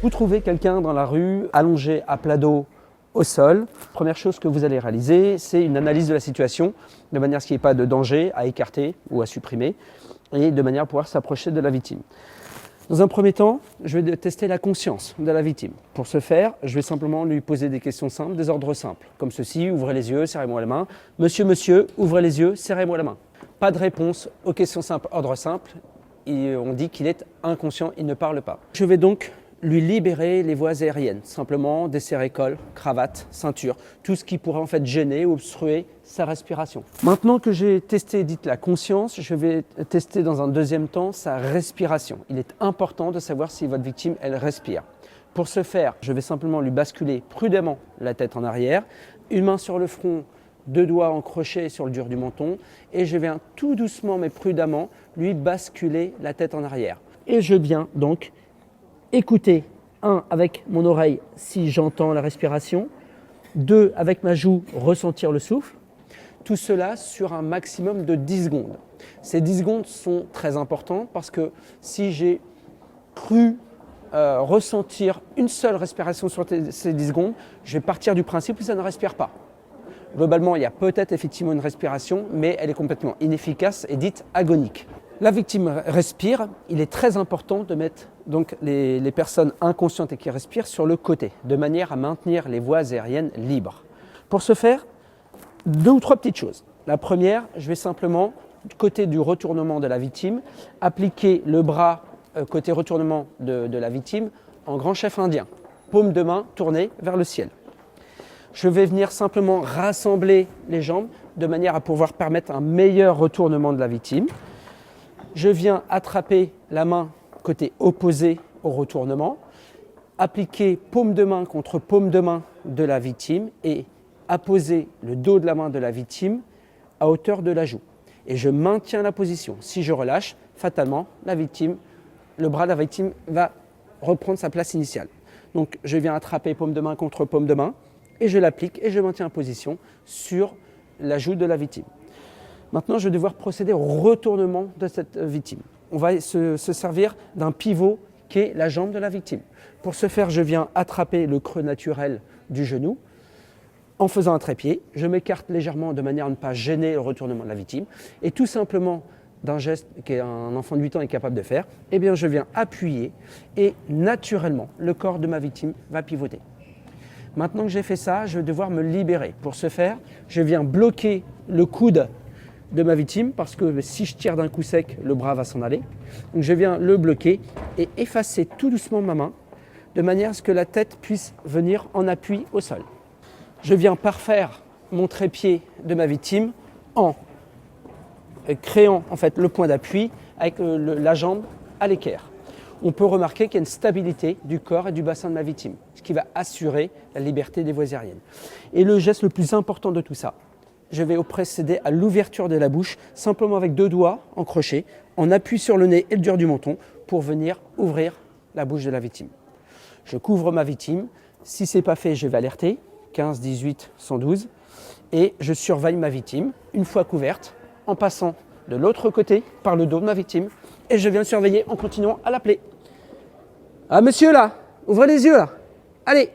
Vous trouvez quelqu'un dans la rue, allongé à plat dos au sol. Première chose que vous allez réaliser, c'est une analyse de la situation, de manière à ce qu'il n'y ait pas de danger à écarter ou à supprimer, et de manière à pouvoir s'approcher de la victime. Dans un premier temps, je vais tester la conscience de la victime. Pour ce faire, je vais simplement lui poser des questions simples, des ordres simples, comme ceci: ouvrez les yeux, serrez-moi la main. Monsieur, monsieur, ouvrez les yeux, serrez-moi la main. Pas de réponse aux questions simples, ordre simple. On dit qu'il est inconscient, il ne parle pas. Je vais donc lui libérer les voies aériennes, simplement desserrer col, cravate, ceinture, tout ce qui pourrait en fait gêner ou obstruer sa respiration. Maintenant que j'ai testé la conscience, je vais tester dans un deuxième temps sa respiration. Il est important de savoir si votre victime, elle respire. Pour ce faire, je vais simplement lui basculer prudemment la tête en arrière, une main sur le front, deux doigts encrochés sur le dur du menton, et je viens tout doucement mais prudemment lui basculer la tête en arrière. Et je viens donc écouter, 1, avec mon oreille si j'entends la respiration, 2, avec ma joue, ressentir le souffle. Tout cela sur un maximum de 10 secondes. Ces 10 secondes sont très importantes parce que si j'ai cru ressentir une seule respiration sur ces 10 secondes, je vais partir du principe que ça ne respire pas. Globalement, il y a peut-être effectivement une respiration, mais elle est complètement inefficace et dite agonique. La victime respire, il est très important de mettre donc les personnes inconscientes et qui respirent sur le côté, de manière à maintenir les voies aériennes libres. Pour ce faire, 2 ou 3 petites choses. La première, je vais simplement, du côté du retournement de la victime, appliquer le bras côté retournement de la victime en grand chef indien, paume de main tournée vers le ciel. Je vais venir simplement rassembler les jambes de manière à pouvoir permettre un meilleur retournement de la victime. Je viens attraper la main côté opposé au retournement, appliquer paume de main contre paume de main de la victime et apposer le dos de la main de la victime à hauteur de la joue. Et je maintiens la position. Si je relâche, fatalement, le bras de la victime va reprendre sa place initiale. Donc je viens attraper paume de main contre paume de main et je l'applique et je maintiens en position sur la joue de la victime. Maintenant, je vais devoir procéder au retournement de cette victime. On va se servir d'un pivot qui est la jambe de la victime. Pour ce faire, je viens attraper le creux naturel du genou. En faisant un trépied, je m'écarte légèrement de manière à ne pas gêner le retournement de la victime. Et tout simplement, d'un geste qu'un enfant de 8 ans est capable de faire, eh bien, je viens appuyer et naturellement, le corps de ma victime va pivoter. Maintenant que j'ai fait ça, je vais devoir me libérer. Pour ce faire, je viens bloquer le coude de ma victime parce que si je tire d'un coup sec, le bras va s'en aller. Donc je viens le bloquer et effacer tout doucement ma main de manière à ce que la tête puisse venir en appui au sol. Je viens parfaire mon trépied de ma victime en créant en fait le point d'appui avec la jambe à l'équerre. On peut remarquer qu'il y a une stabilité du corps et du bassin de ma victime, ce qui va assurer la liberté des voies aériennes. Et le geste le plus important de tout ça, je vais procéder à l'ouverture de la bouche, simplement avec 2 doigts en crochet, en appui sur le nez et le dur du menton, pour venir ouvrir la bouche de la victime. Je couvre ma victime. Si ce n'est pas fait, je vais alerter, 15, 18, 112, et je surveille ma victime, une fois couverte, en passant de l'autre côté, par le dos de ma victime, et je viens surveiller en continuant à l'appeler. Ah monsieur là, ouvrez les yeux là, allez.